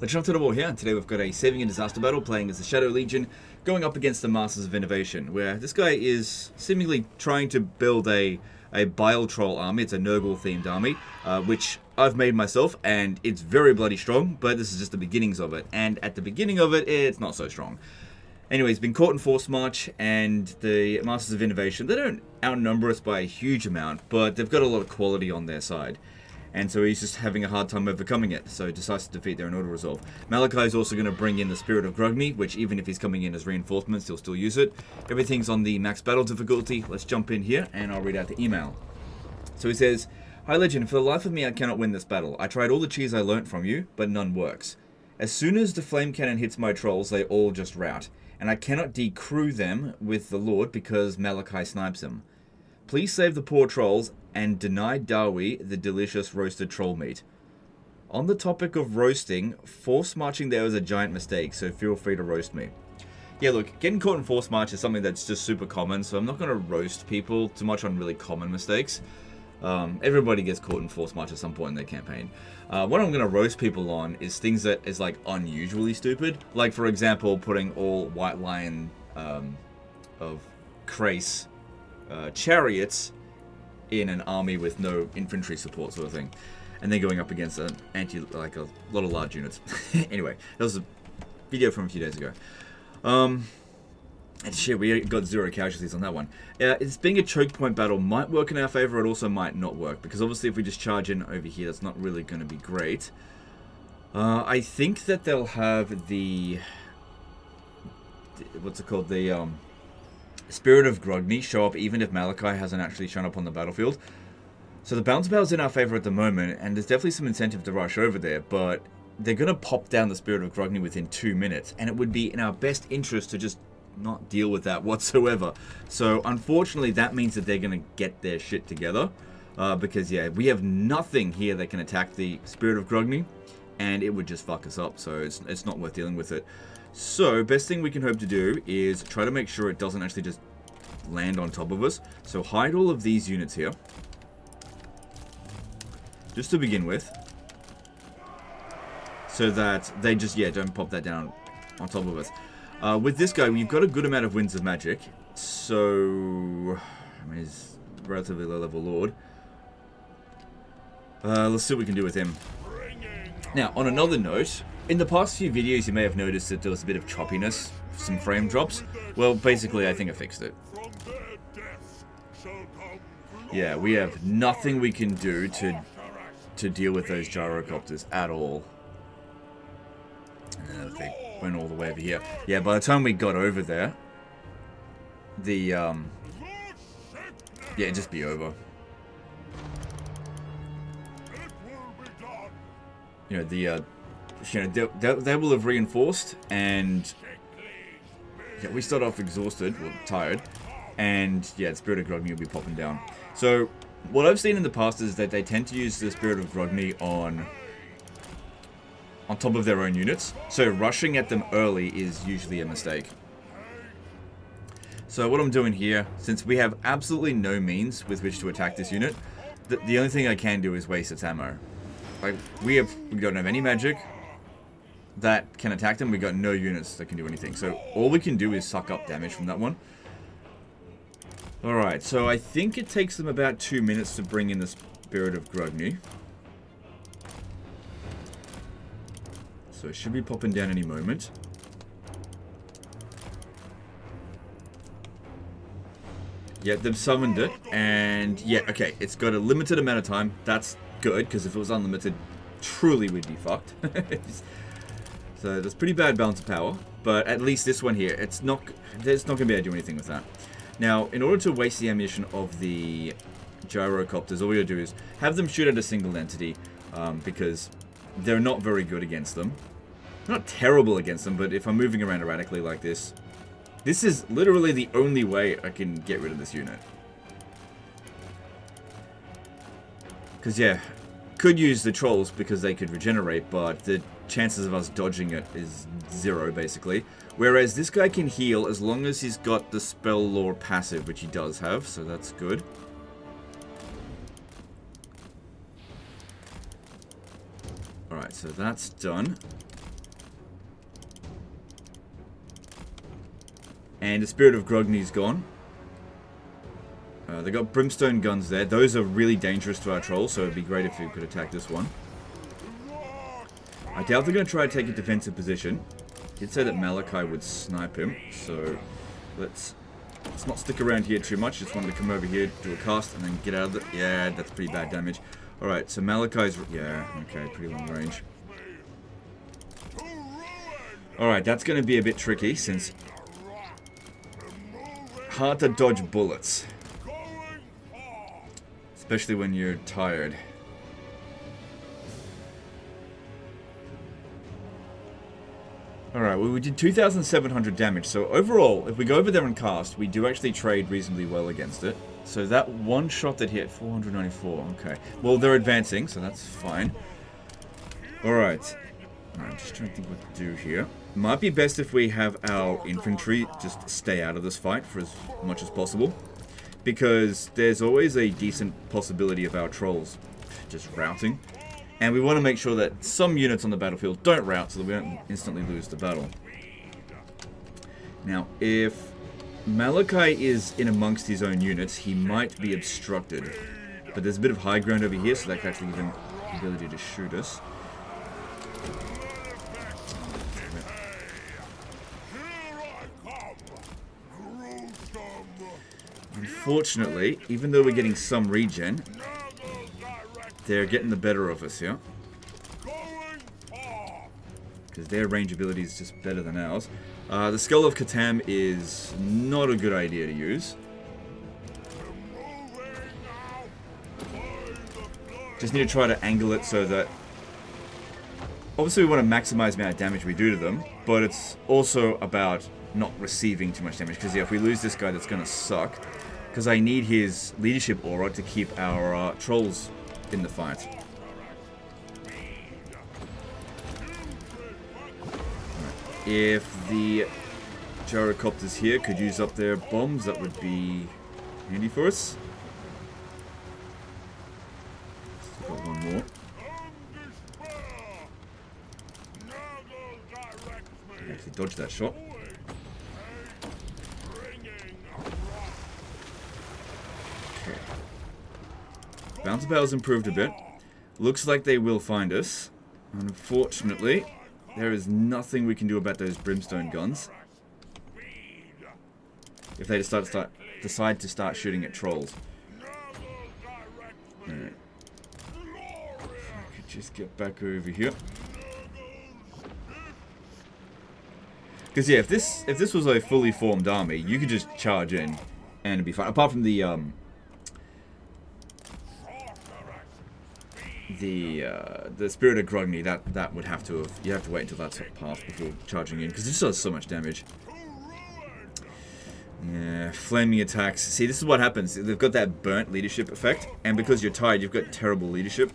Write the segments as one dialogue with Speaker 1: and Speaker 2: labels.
Speaker 1: Let's jump to the war here. Today we've got a saving and disaster battle playing as the Shadow Legion going up against the Masters of Innovation, where this guy is seemingly trying to build a Bile Troll army. It's a Nurgle themed army, which I've made myself, and it's very bloody strong, but this is just the beginnings of it. And at the beginning of it, it's not so strong. Anyway, he's been caught in Force March, and the Masters of Innovation, they don't outnumber us by a huge amount, but they've got a lot of quality on their side. And so he's just having a hard time overcoming it, so decides to defeat there in auto resolve. Malachi is also going to bring in the Spirit of Grogny, which even if he's coming in as reinforcements, he'll still use it. Everything's on the max battle difficulty. Let's jump in here, and I'll read out the email. So he says, "Hi Legend, for the life of me I cannot win this battle. I tried all the cheese I learnt from you, but none works. As soon as the flame cannon hits my trolls, they all just rout. And I cannot decrew them with the Lord because Malachi snipes them. Please save the poor trolls and deny Dawi the delicious roasted troll meat. On the topic of roasting, force marching there was a giant mistake, so feel free to roast me." Yeah, look, getting caught in force march is something that's just super common, so I'm not going to roast people too much on really common mistakes. Everybody gets caught in force march at some point in their campaign. What I'm going to roast people on is things that is like unusually stupid. Like, for example, putting all White Lion of Krace chariots in an army with no infantry support, sort of thing, and then going up against a lot of large units. Anyway, that was a video from a few days ago. And shit, we got 0 casualties on that one. It's being a choke point battle might work in our favor. It also might not work, because obviously if we just charge in over here, that's not really going to be great. I think that they'll have the what's it called, the Spirit of Grogny show up even if Malachi hasn't actually shown up on the battlefield. So the bounce battle's in our favor at the moment, and there's definitely some incentive to rush over there, but they're going to pop down the Spirit of Grogny within 2 minutes, and it would be in our best interest to just not deal with that whatsoever. So unfortunately that means that they're going to get their shit together, because yeah, we have nothing here that can attack the Spirit of Grogny, and it would just fuck us up, so it's not worth dealing with it. So, best thing we can hope to do is try to make sure it doesn't actually just land on top of us. So hide all of these units here, just to begin with, so that they just, yeah, don't pop that down on top of us. With this guy, we've got a good amount of Winds of Magic, so I mean, he's a relatively low level Lord. Let's see what we can do with him. Now, on another note, in the past few videos you may have noticed that there was a bit of choppiness, some frame drops. Well, basically I think I fixed it. Yeah, we have nothing we can do to deal with those gyrocopters at all. And they went all the way over here. Yeah, by the time we got over there, the yeah, it'd just be over. You know, they will have reinforced, and yeah, we start off exhausted, well, tired, and yeah, the Spirit of Grogny will be popping down. So what I've seen in the past is that they tend to use the Spirit of Grogny on top of their own units, so rushing at them early is usually a mistake. So what I'm doing here, since we have absolutely no means with which to attack this unit, the only thing I can do is waste its ammo. Like, we don't have any magic that can attack them. We got no units that can do anything. So all we can do is suck up damage from that one. Alright, so I think it takes them about 2 minutes to bring in the Spirit of Grogny. So it should be popping down any moment. Yeah, they've summoned it, and yeah, okay, it's got a limited amount of time. That's good, because if it was unlimited, truly we'd be fucked. So that's pretty bad balance of power, but at least this one here, it's not going to be able to do anything with that. Now, in order to waste the ammunition of the gyrocopters, all we gotta do is have them shoot at a single entity, because they're not very good against them. Not terrible against them, but if I'm moving around erratically like this, this is literally the only way I can get rid of this unit. Because yeah, could use the trolls because they could regenerate, but the chances of us dodging it is 0 basically. Whereas this guy can heal as long as he's got the Spell Lore passive, which he does have, so that's good. Alright, so that's done. And the Spirit of Grogny's gone. They got brimstone guns there. Those are really dangerous to our trolls, so it'd be great if we could attack this one. I doubt they're going to try to take a defensive position. Did say that Malachi would snipe him, so let's not stick around here too much. Just wanted to come over here, do a cast, and then get out of it. Yeah, that's pretty bad damage. Alright, so Malachi's... yeah, okay, pretty long range. Alright, that's going to be a bit tricky, since... hard to dodge bullets. Especially when you're tired. Alright, well we did 2,700 damage, so overall, if we go over there and cast, we do actually trade reasonably well against it. So that one shot that hit, 494, okay. Well, they're advancing, so that's fine. Alright. I'm just trying to think what to do here. Might be best if we have our infantry just stay out of this fight for as much as possible. Because there's always a decent possibility of our trolls just routing. And we want to make sure that some units on the battlefield don't rout so that we don't instantly lose the battle. Now, if Malachi is in amongst his own units, he might be obstructed. But there's a bit of high ground over here, so that can actually give him the ability to shoot us. Unfortunately, even though we're getting some regen, they're getting the better of us here. Because their range ability is just better than ours. The Skull of Katam is not a good idea to use. Just need to try to angle it so that... obviously we want to maximize the amount of damage we do to them, but it's also about not receiving too much damage. Because yeah, if we lose this guy, that's going to suck. Because I need his leadership aura to keep our trolls in the fight. Right. If the gyrocopters here could use up their bombs, that would be handy for us. Still got one more. I actually dodged that shot. Bouncer Battle's improved a bit. Looks like they will find us. Unfortunately, there is nothing we can do about those brimstone guns. If they decide to start shooting at trolls. Alright. If I could just get back over here. Because yeah, if this was a fully formed army, you could just charge in and it'd be fine. Apart from the Spirit of Grogny, that would have to you have to wait until that's passed before charging in, because it just does so much damage. Yeah, flaming attacks. See, this is what happens. They've got that burnt leadership effect, and because you're tired, you've got terrible leadership.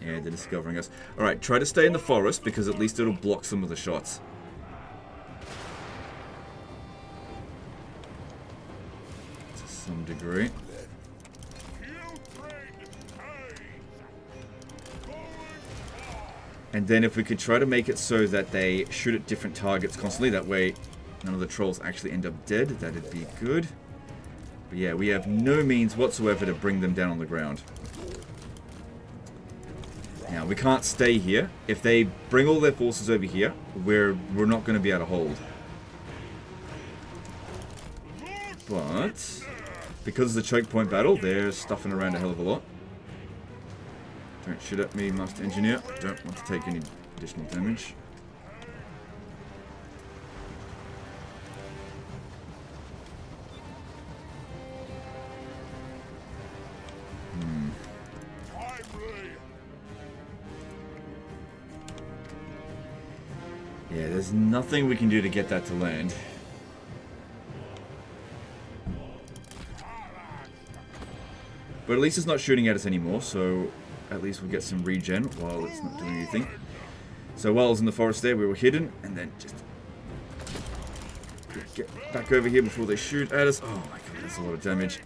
Speaker 1: Yeah, they're discovering us. Alright, try to stay in the forest, because at least it'll block some of the shots. To some degree. And then if we could try to make it so that they shoot at different targets constantly, that way none of the trolls actually end up dead, that'd be good. But yeah, we have no means whatsoever to bring them down on the ground. Now, we can't stay here. If they bring all their forces over here, we're not going to be able to hold. But, because of the choke point battle, they're stuffing around a hell of a lot. Don't shoot at me, Master Engineer. I don't want to take any additional damage. Yeah, there's nothing we can do to get that to land. But at least it's not shooting at us anymore, so at least we'll get some regen while it's not doing anything. So while I was in the forest there, we were hidden, and then just get back over here before they shoot at us. Oh my god, that's a lot of damage.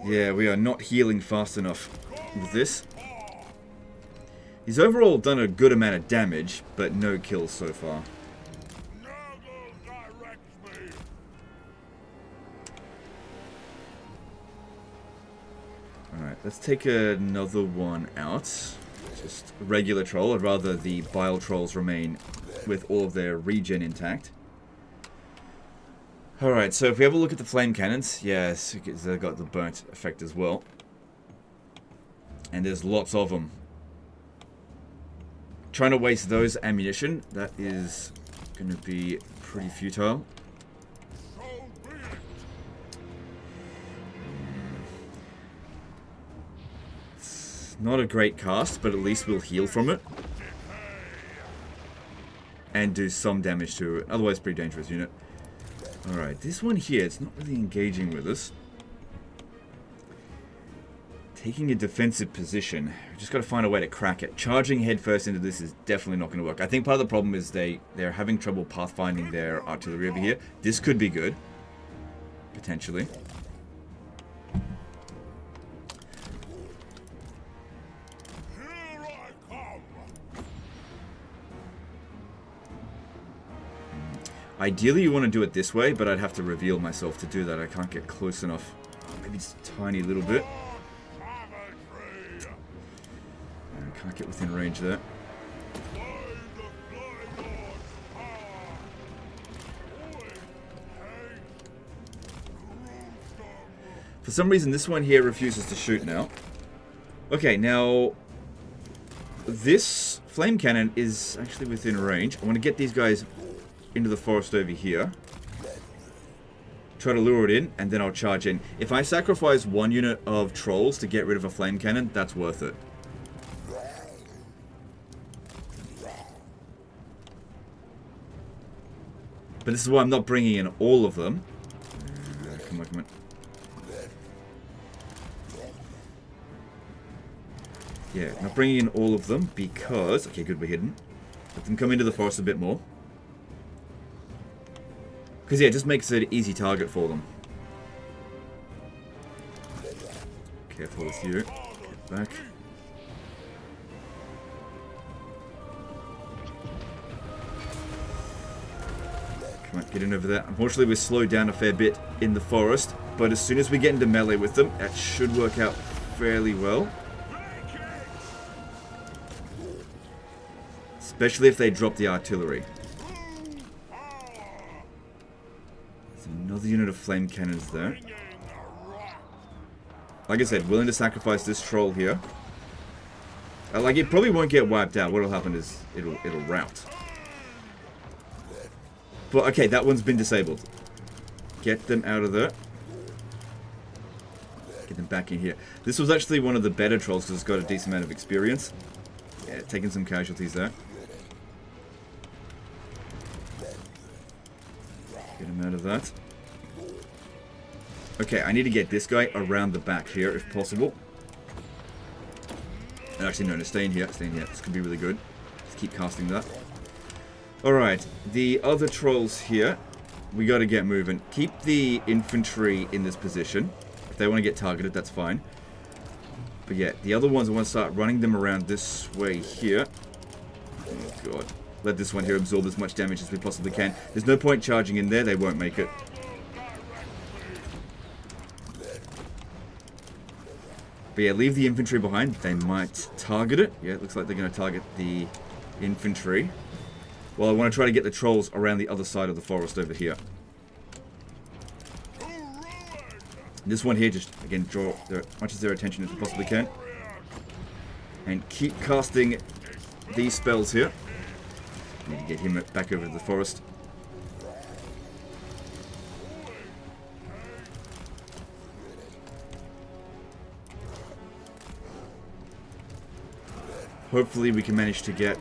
Speaker 1: Yeah, we are not healing fast enough with this. He's overall done a good amount of damage, but no kills so far. Let's take another one out. Just a regular troll. I'd rather the bile trolls remain with all of their regen intact. Alright, so if we have a look at the flame cannons, yes, they've got the burnt effect as well. And there's lots of them. Trying to waste those ammunition, that is going to be pretty futile. It's not a great cast, but at least we'll heal from it. And do some damage to it. Otherwise, pretty dangerous unit. Alright, this one here, it's not really engaging with us. Taking a defensive position. We've just got to find a way to crack it. Charging headfirst into this is definitely not going to work. I think part of the problem is they're having trouble pathfinding their artillery over here. This could be good. Potentially. Ideally, you want to do it this way, but I'd have to reveal myself to do that. I can't get close enough. Maybe just a tiny little bit. I can't get within range there. For some reason, this one here refuses to shoot now. Okay, now this flame cannon is actually within range. I want to get these guys into the forest over here. Try to lure it in, and then I'll charge in. If I sacrifice one unit of trolls to get rid of a flame cannon, that's worth it. But this is why I'm not bringing in all of them. Come on, come on. Yeah, not bringing in all of them because... Okay, good, we're hidden. Let them come into the forest a bit more. Because, yeah, it just makes it an easy target for them. Careful with you. Get back. Come on, get in over there. Unfortunately, we're slowed down a fair bit in the forest. But as soon as we get into melee with them, that should work out fairly well. Especially if they drop the artillery. Another unit of flame cannons there. Like I said, willing to sacrifice this troll here. Like, it probably won't get wiped out. What'll happen is it'll rout. But okay, that one's been disabled. Get them out of there. Get them back in here. This was actually one of the better trolls because it's got a decent amount of experience. Yeah, taking some casualties there. Get him out of that. Okay, I need to get this guy around the back here, if possible. Actually, no, stay in here. Stay in here. This could be really good. Just keep casting that. Alright, the other trolls here, we got to get moving. Keep the infantry in this position. If they want to get targeted, that's fine. But yeah, the other ones, I want to start running them around this way here. Oh, God. Let this one here absorb as much damage as we possibly can. There's no point charging in there. They won't make it. But yeah, leave the infantry behind. They might target it. Yeah, it looks like they're going to target the infantry. Well, I want to try to get the trolls around the other side of the forest over here. This one here, just, again, draw as much of their attention as we possibly can. And keep casting these spells here. Need to get him back over to the forest. Hopefully we can manage to get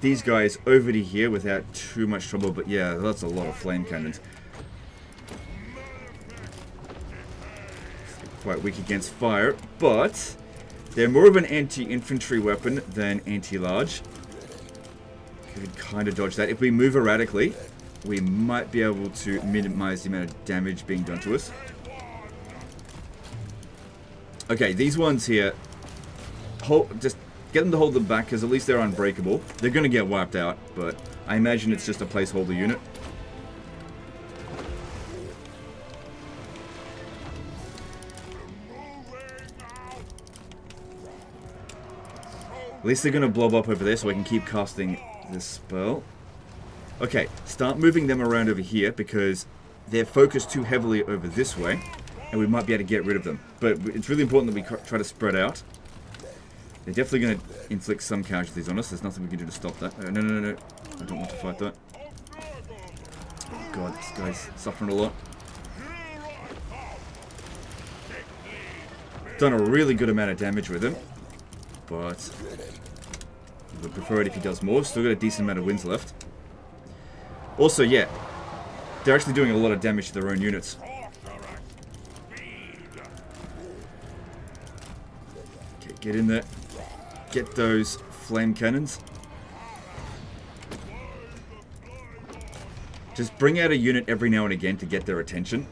Speaker 1: these guys over to here without too much trouble. But yeah, that's a lot of flame cannons. Quite weak against fire, but they're more of an anti-infantry weapon than anti-large. Could kind of dodge that. If we move erratically, we might be able to minimize the amount of damage being done to us. Okay, these ones here, just get them to hold them back, because at least they're unbreakable. They're going to get wiped out, but I imagine it's just a placeholder unit. At least they're going to blob up over there so I can keep casting this spell. Okay, start moving them around over here because they're focused too heavily over this way. And we might be able to get rid of them. But it's really important that we try to spread out. They're definitely going to inflict some casualties on us. There's nothing we can do to stop that. No, no, no, no. I don't want to fight that. Oh god, this guy's suffering a lot. Done a really good amount of damage with him. But I would prefer it if he does more. Still got a decent amount of wins left. Also, yeah, they're actually doing a lot of damage to their own units. Okay, get in there. Get those flame cannons. Just bring out a unit every now and again to get their attention.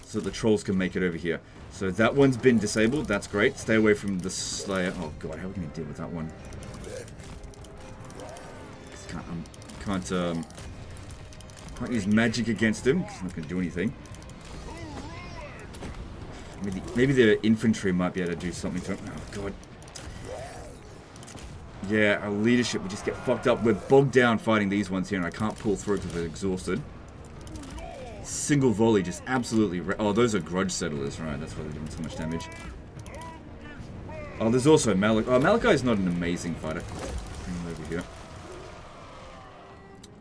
Speaker 1: So that the trolls can make it over here. So that one's been disabled. That's great. Stay away from the Slayer. Oh god, how are we going to deal with that one? Can't use magic against him. It's not going to do anything. Maybe the infantry might be able to do something to him. Oh god. Yeah, our leadership, we just get fucked up. We're bogged down fighting these ones here, and I can't pull through because they're exhausted. Single volley, just absolutely... Oh, those are grudge settlers, right? That's why they're doing so much damage. Oh, there's also Malachi. Oh, Malachi is not an amazing fighter. Bring him over here.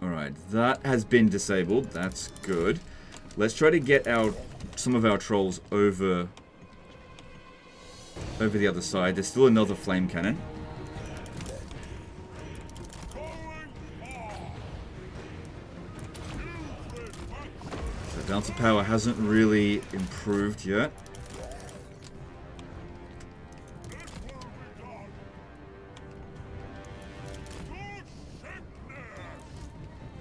Speaker 1: Alright, that has been disabled. That's good. Let's try to get some of our trolls over the other side. There's still another flame cannon. So balance of power hasn't really improved yet.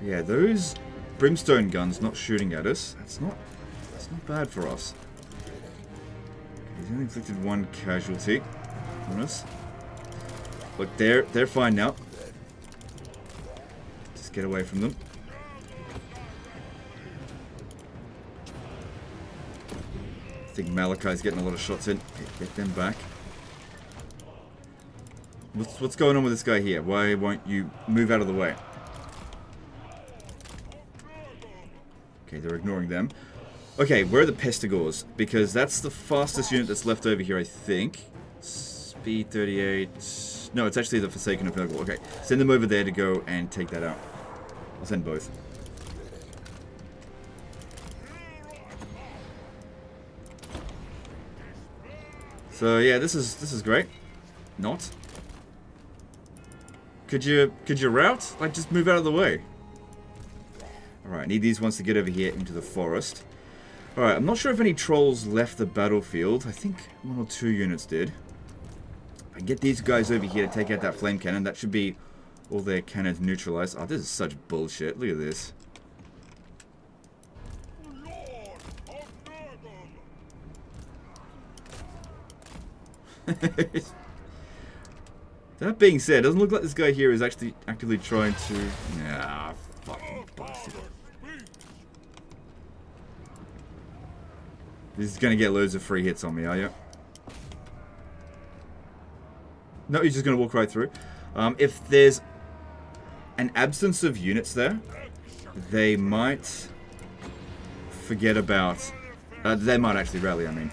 Speaker 1: Yeah, those brimstone guns not shooting at us. That's not bad for us. He's only inflicted one casualty on us. Look, they're fine now. Just get away from them. I think Malachi's getting a lot of shots in. Get them back. What's going on with this guy here? Why won't you move out of the way? Okay, they're ignoring them. Okay, where are the Pestigors? Because that's the fastest unit that's left over here, I think. Speed 38. No, it's actually the Forsaken of Nurgle. Okay, send them over there to go and take that out. I'll send both. So yeah, this is great. Not. Could you route? Like, just move out of the way. Alright, need these ones to get over here into the forest. Alright, I'm not sure if any trolls left the battlefield. I think one or two units did. I can get these guys over here to take out that flame cannon. That should be all their cannons neutralized. Oh, this is such bullshit. Look at this. That being said, it doesn't look like this guy here is actually actively trying to... Nah, fucking bastard. This is going to get loads of free hits on me, are you? No, he's just going to walk right through. If there's an absence of units there, they might forget about... they might actually rally, I mean.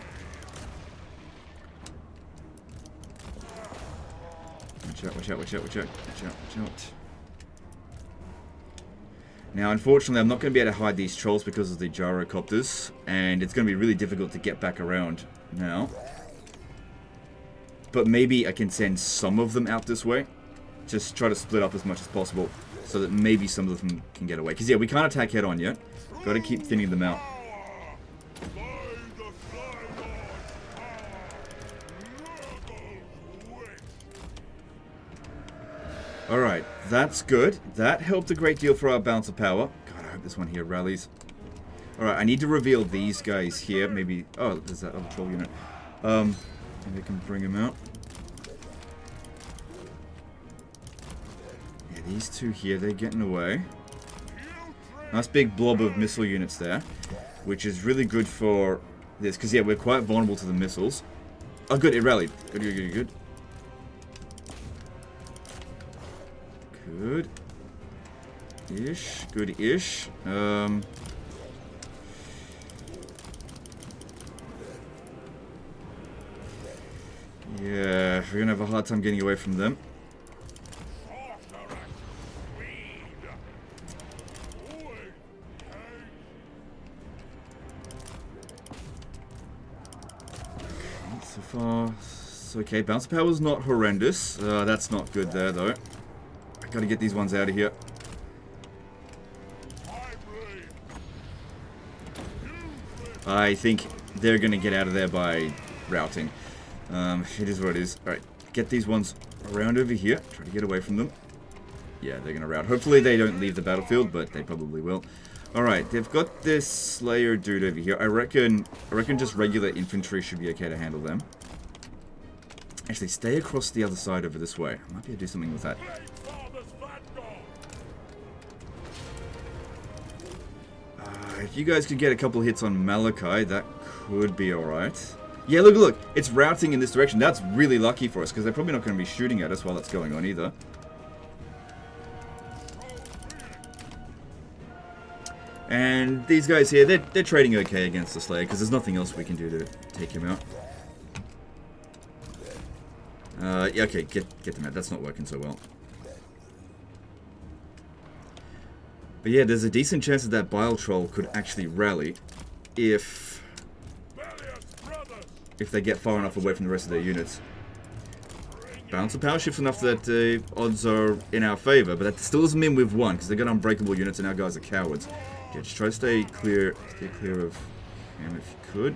Speaker 1: Watch out, watch out, watch out, watch out, watch out, watch out. Now, unfortunately, I'm not going to be able to hide these trolls because of the gyrocopters, and it's going to be really difficult to get back around now. But maybe I can send some of them out this way. Just try to split up as much as possible, so that maybe some of them can get away. Because, yeah, we can't attack head-on yet. Got to keep thinning them out. Alright, that's good. That helped a great deal for our balance of power. God, I hope this one here rallies. Alright, I need to reveal these guys here. Maybe... Oh, there's that other troll unit. Maybe I can bring him out. Yeah, these two here, they're getting away. Nice big blob of missile units there. Which is really good for this. Because, yeah, we're quite vulnerable to the missiles. Oh, good, it rallied. Good, good, good, good. Good-ish. Good-ish. Yeah, we're gonna have a hard time getting away from them. So far, it's okay. Bounce power's not horrendous. That's not good there, though. I gotta get these ones out of here. I think they're gonna get out of there by routing. It is what it is. Alright, get these ones around over here. Try to get away from them. Yeah, they're gonna rout. Hopefully they don't leave the battlefield, but they probably will. Alright, they've got this Slayer dude over here. I reckon just regular infantry should be okay to handle them. Actually, stay across the other side over this way. I might be able to do something with that. If you guys could get a couple hits on Malachi, that could be alright. Yeah, look, it's routing in this direction. That's really lucky for us, because they're probably not going to be shooting at us while that's going on either. And these guys here, they're trading okay against the Slayer, because there's nothing else we can do to take him out. Yeah, okay, get them out. That's not working so well. But yeah, there's a decent chance that that Bile Troll could actually rally if they get far enough away from the rest of their units. Balance of power shifts enough that the odds are in our favor, but that still doesn't mean we've won, because they've got unbreakable units and our guys are cowards. Yeah, just try to stay clear of him if you could.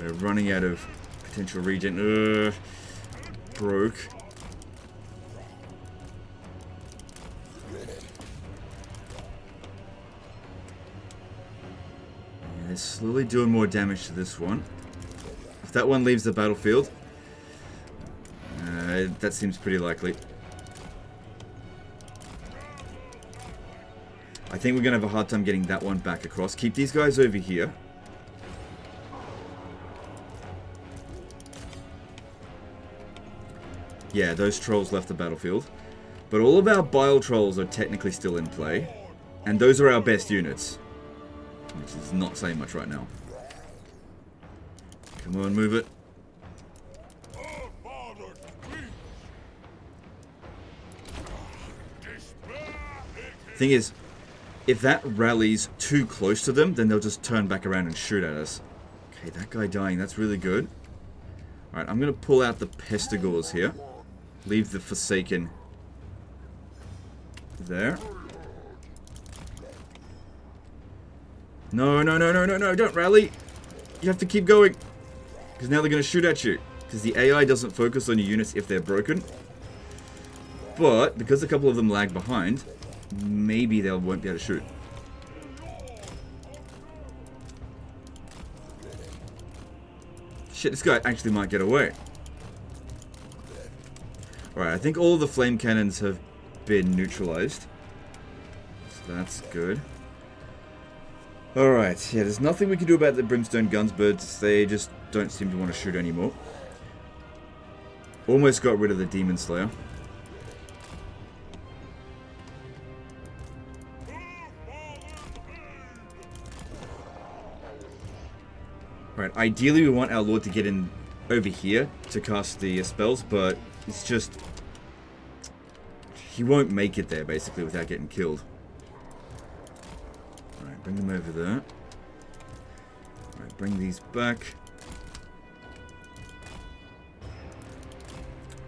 Speaker 1: We're running out of potential regen. Broke. Yeah, they're slowly doing more damage to this one. If that one leaves the battlefield, that seems pretty likely. I think we're going to have a hard time getting that one back across. Keep these guys over here. Yeah, those trolls left the battlefield. But all of our Bile Trolls are technically still in play. And those are our best units. Which is not saying much right now. Come on, move it. Thing is, if that rallies too close to them, then they'll just turn back around and shoot at us. Okay, that guy dying, that's really good. Alright, I'm going to pull out the Pestigores here. Leave the Forsaken there. No, don't rally. You have to keep going. Because now they're going to shoot at you. Because the AI doesn't focus on your units if they're broken. But, because a couple of them lag behind, maybe they won't be able to shoot. Shit, this guy actually might get away. Alright, I think all the flame cannons have been neutralized. So that's good. Alright, yeah, there's nothing we can do about the brimstone guns, but they just don't seem to want to shoot anymore. Almost got rid of the Demon Slayer. Right, ideally we want our Lord to get in over here to cast the spells, but it's just... he won't make it there, basically, without getting killed. Alright, bring them over there. Alright, bring these back.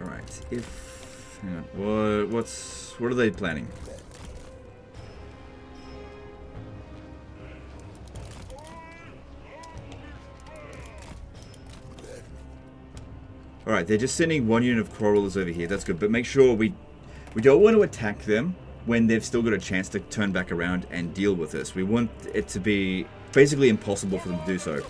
Speaker 1: Alright, if... hang on, what are they planning? Alright, they're just sending one unit of Quarrelers over here. That's good. But make sure we don't want to attack them when they've still got a chance to turn back around and deal with us. We want it to be basically impossible for them to do so.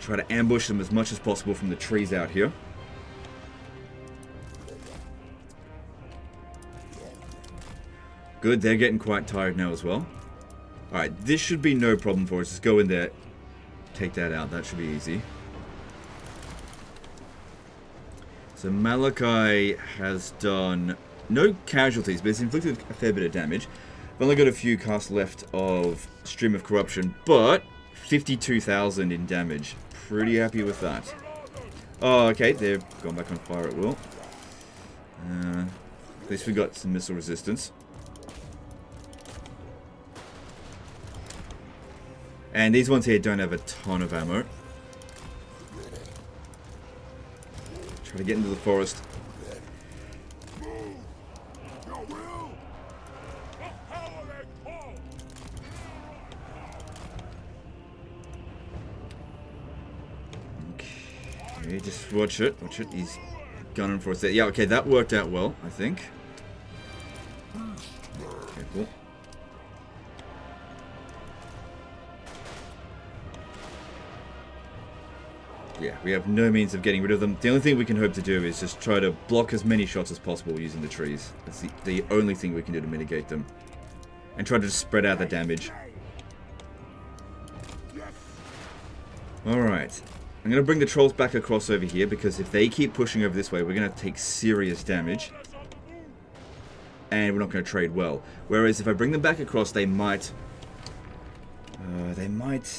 Speaker 1: Try to ambush them as much as possible from the trees out here. Good, they're getting quite tired now as well. Alright, this should be no problem for us. Just go in there, take that out. That should be easy. So Malachi has done no casualties, but he's inflicted a fair bit of damage. I've only got a few casts left of Stream of Corruption, but 52,000 in damage. Pretty happy with that. Oh, okay, they're gone back on fire at will. At least we got some missile resistance. And these ones here don't have a ton of ammo. Try to get into the forest. Okay, just watch it. Watch it. He's gunning for us there. Yeah, okay, that worked out well, I think. Okay, cool. Yeah, we have no means of getting rid of them. The only thing we can hope to do is just try to block as many shots as possible using the trees. That's the only thing we can do to mitigate them. And try to just spread out the damage. Alright. I'm going to bring the trolls back across over here, because if they keep pushing over this way, we're going to take serious damage. And we're not going to trade well. Whereas if I bring them back across, they might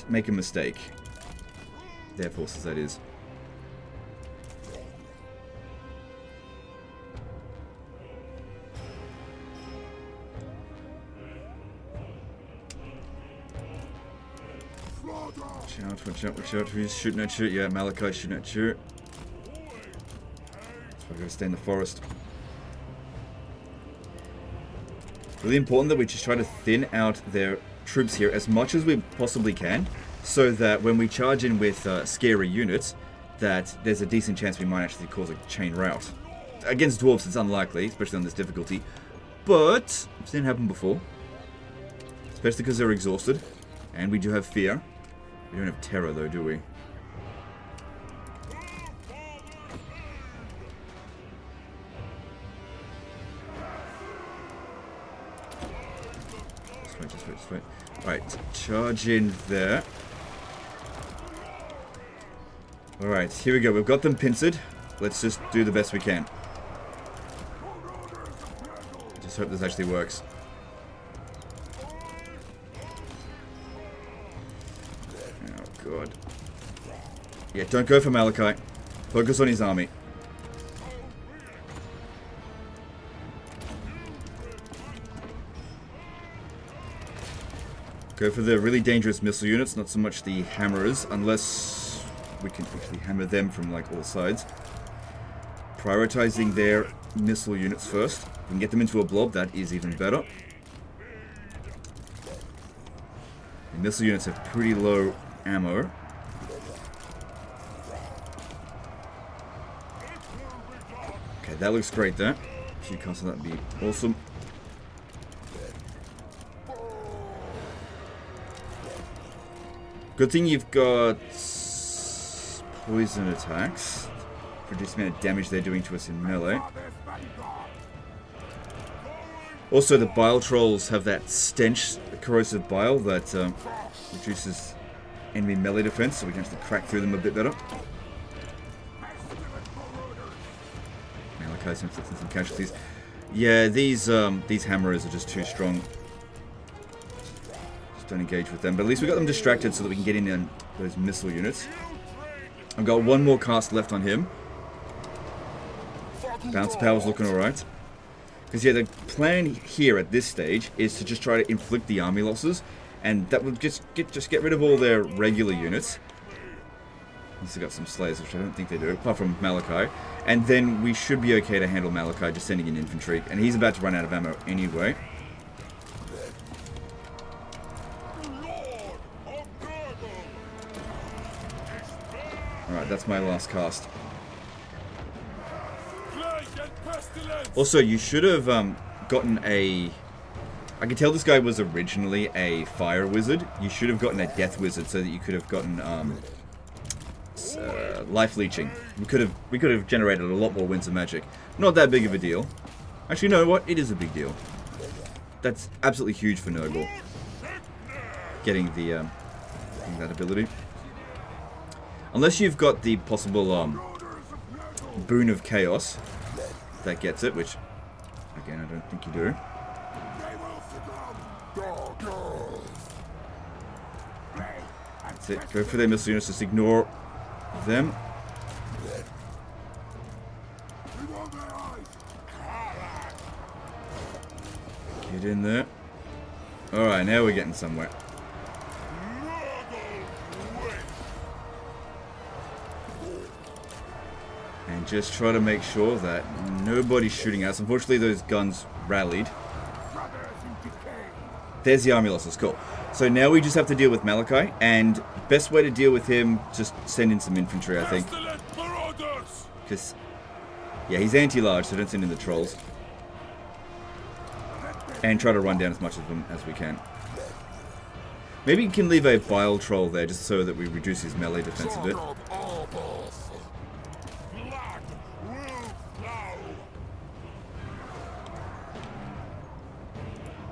Speaker 1: make a mistake. Their forces, that is. Watch out, watch out, watch out. Who's shooting at you? Yeah, Malachi's shooting at you. So we're going to stay in the forest. Really important that we just try to thin out their troops here as much as we possibly can, so that when we charge in with scary units, that there's a decent chance we might actually cause a chain rout. Against dwarves, it's unlikely, especially on this difficulty, but I've seen it happen before. Especially because they're exhausted, and we do have fear. We don't have terror, though, do we? Just wait. Alright, charge in there. Alright, here we go. We've got them pincered. Let's just do the best we can. Just hope this actually works. Oh, God. Yeah, don't go for Malachi. Focus on his army. Go for the really dangerous missile units, not so much the hammerers, unless we can actually hammer them from like all sides. Prioritizing their missile units first. If we can get them into a blob, that is even better. The missile units have pretty low ammo. Okay, that looks great there. If you cancel that, would be awesome. Good thing you've got poison attacks. Reduce the amount of damage they're doing to us in melee. Also, the bile trolls have that stench, corrosive bile, that reduces enemy melee defense, so we can actually crack through them a bit better. Malachi's inflicting some casualties. Yeah, these hammerers are just too strong. Don't engage with them, but at least we got them distracted so that we can get in on those missile units. I've got one more cast left on him. Bounce power's looking alright. Because yeah, the plan here at this stage is to just try to inflict the army losses, and that would just get rid of all their regular units. Unless they got some slayers, which I don't think they do, apart from Malachi. And then we should be okay to handle Malachi just sending in infantry, and he's about to run out of ammo anyway. Alright, that's my last cast. Also, you should have gotten a... I can tell this guy was originally a fire wizard. You should have gotten a death wizard so that you could have gotten life leeching. We could have generated a lot more winds of magic. Not that big of a deal. Actually, you know what? It is a big deal. That's absolutely huge for Nurgle. Getting the that ability. Unless you've got the possible boon of chaos that gets it, which, again, I don't think you do. That's it. Go for their missile units. Just ignore them. Get in there. Alright, now we're getting somewhere. And just try to make sure that nobody's shooting us. Unfortunately, those guns rallied. There's the army losses. Cool. So now we just have to deal with Malachi. And best way to deal with him, just send in some infantry, I think. Because, yeah, he's anti-large, so don't send in the trolls. And try to run down as much of them as we can. Maybe you can leave a bile troll there just so that we reduce his melee defense a bit.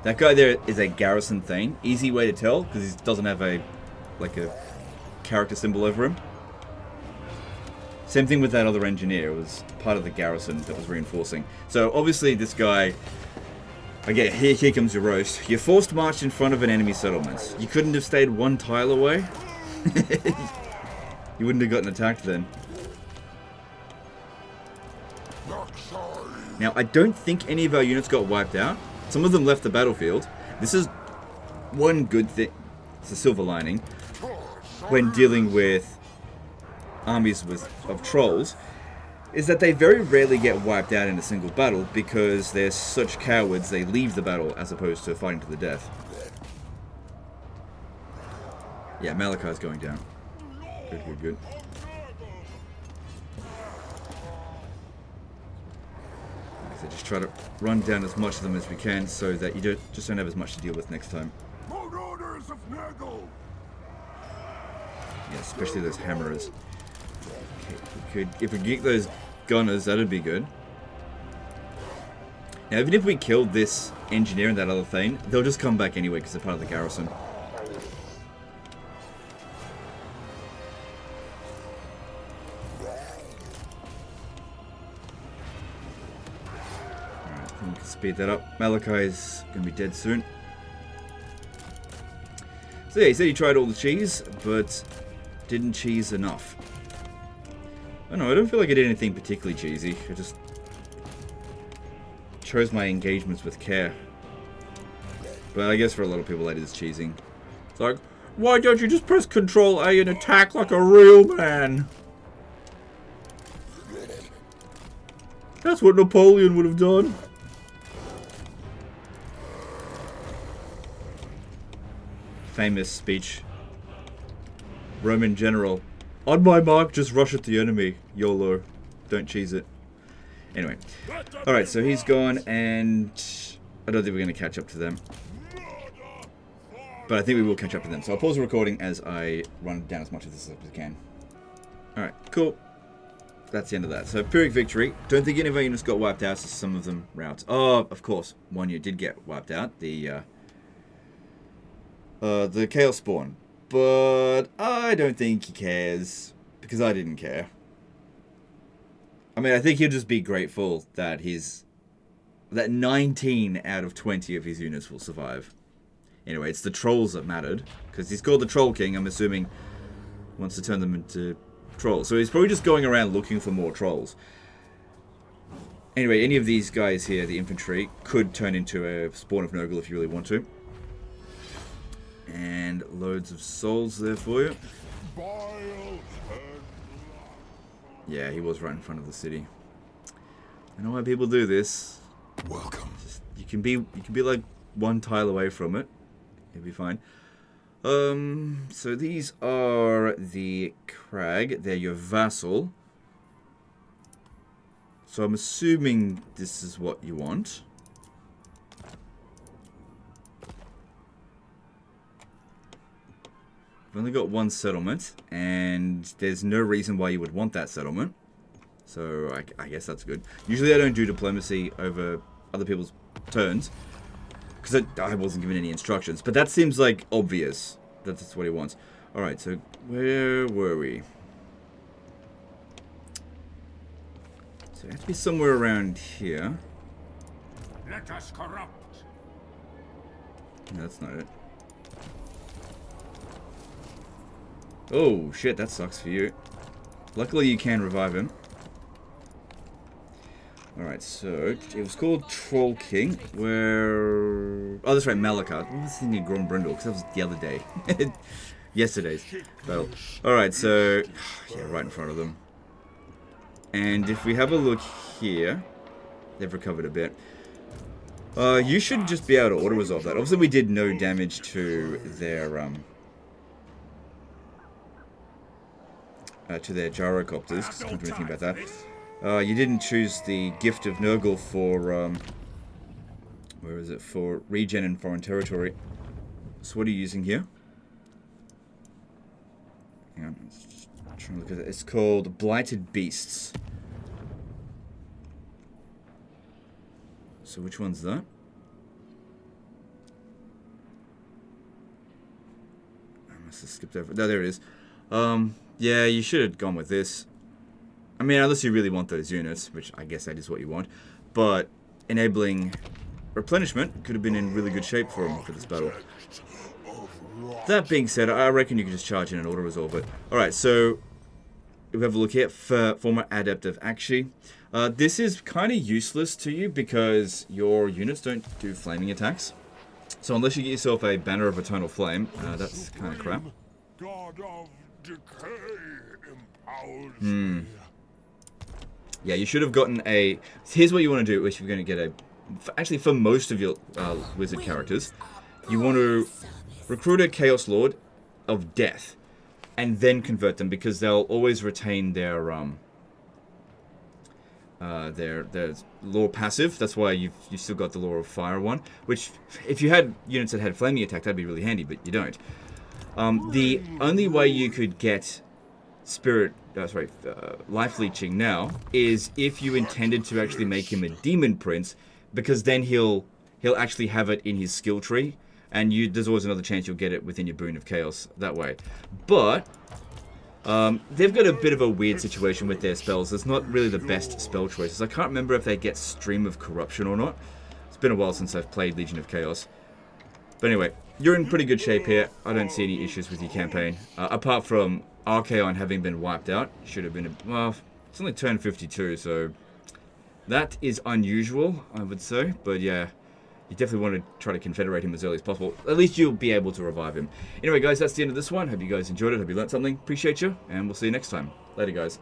Speaker 1: That guy there is a garrison thane. Easy way to tell because he doesn't have a character symbol over him. Same thing with that other engineer. It was part of the garrison that was reinforcing. So obviously this guy. Okay, here comes your roast. You're forced marched in front of an enemy settlement. You couldn't have stayed one tile away? You wouldn't have gotten attacked then. Now, I don't think any of our units got wiped out. Some of them left the battlefield. This is one good thing. It's a silver lining. When dealing with armies of trolls. Is that they very rarely get wiped out in a single battle because they're such cowards they leave the battle as opposed to fighting to the death. Yeah, Malachi's going down. Good, good, good. So just try to run down as much of them as we can so that you just don't have as much to deal with next time. Yeah, especially those hammerers. If we get those gunners, that'd be good. Now, even if we killed this engineer and that other thing, they'll just come back anyway because they're part of the garrison. Alright, I think we can speed that up. Malachi's going to be dead soon. So yeah, he said he tried all the cheese, but didn't cheese enough. I don't know, I don't feel like I did anything particularly cheesy. I just chose my engagements with care. But I guess for a lot of people that is cheesing. It's like, why don't you just press Control A and attack like a real man? That's what Napoleon would have done. Famous speech. Roman general. On my mark, just rush at the enemy. YOLO. Don't cheese it. Anyway. Alright, so he's gone, and I don't think we're going to catch up to them. But I think we will catch up to them. So I'll pause the recording as I run down as much of this as I can. Alright, cool. That's the end of that. So, Pyrrhic victory. Don't think any of our units got wiped out, so some of them routes. Oh, of course. One unit did get wiped out. The Chaos Spawn. But I don't think he cares, because I didn't care. I mean, I think he'll just be grateful that that 19 out of 20 of his units will survive. Anyway, it's the trolls that mattered, because he's called the Troll King. I'm assuming wants to turn them into trolls. So he's probably just going around looking for more trolls. Anyway, any of these guys here, the infantry, could turn into a spawn of Nurgle if you really want to. And loads of souls there for you. Yeah, he was right in front of the city. I know why people do this.
Speaker 2: Welcome.
Speaker 1: Just, you can be like one tile away from it. It'll be fine. So these are the Crag. They're your vassal. So I'm assuming this is what you want. I've only got one settlement, and there's no reason why you would want that settlement. So I guess that's good. Usually I don't do diplomacy over other people's turns, because I wasn't given any instructions. But that seems like obvious that that's what he wants. Alright, so where were we? So it has to be somewhere around here.
Speaker 2: Let us corrupt.
Speaker 1: No, that's not it. Oh, shit, that sucks for you. Luckily, you can revive him. Alright, so it was called Troll King, where... Oh, that's right, Malachite. I was thinking Grombrindle, because that was the other day. Yesterday's battle. Alright, so... Yeah, right in front of them. And if we have a look here... They've recovered a bit. You should just be able to auto-resolve that. Obviously, we did no damage to their gyrocopters. Can't do anything about that. You didn't choose the Gift of Nurgle for, where is it? For regen in foreign territory. So what are you using here? Hang on, let's try and look at it. It's called Blighted Beasts. So which one's that? I must have skipped over. No, there it is. Yeah, you should have gone with this. I mean, unless you really want those units, which I guess that is what you want. But enabling replenishment could have been in really good shape for him for this battle. That being said, I reckon you can just charge in and auto-resolve it. Alright, so we have a look here for former Adept of Akshi. This is kind of useless to you because your units don't do flaming attacks. So unless you get yourself a Banner of Eternal Flame, that's kind of crap.
Speaker 2: God of decay empowers me.
Speaker 1: Yeah, you should have gotten a... Here's what you want to do if you're going to get a... Actually, for most of your wizard characters, you want to recruit a Chaos Lord of Death and then convert them because they'll always retain their lore passive. That's why you've still got the lore of fire one, which if you had units that had flaming attack, that'd be really handy, but you don't. The only way you could get life leeching now is if you intended to actually make him a demon prince, because then he'll actually have it in his skill tree, and there's always another chance you'll get it within your boon of chaos that way. But they've got a bit of a weird situation with their spells. It's not really the best spell choices. I can't remember if they get Stream of Corruption or not. It's been a while since I've played Legion of Chaos. But anyway, you're in pretty good shape here. I don't see any issues with your campaign. Apart from Archaon having been wiped out. Should have been, well, it's only turn 52, so that is unusual, I would say. But yeah, you definitely want to try to confederate him as early as possible. At least you'll be able to revive him. Anyway, guys, that's the end of this one. Hope you guys enjoyed it. Hope you learned something. Appreciate you, and we'll see you next time. Later, guys.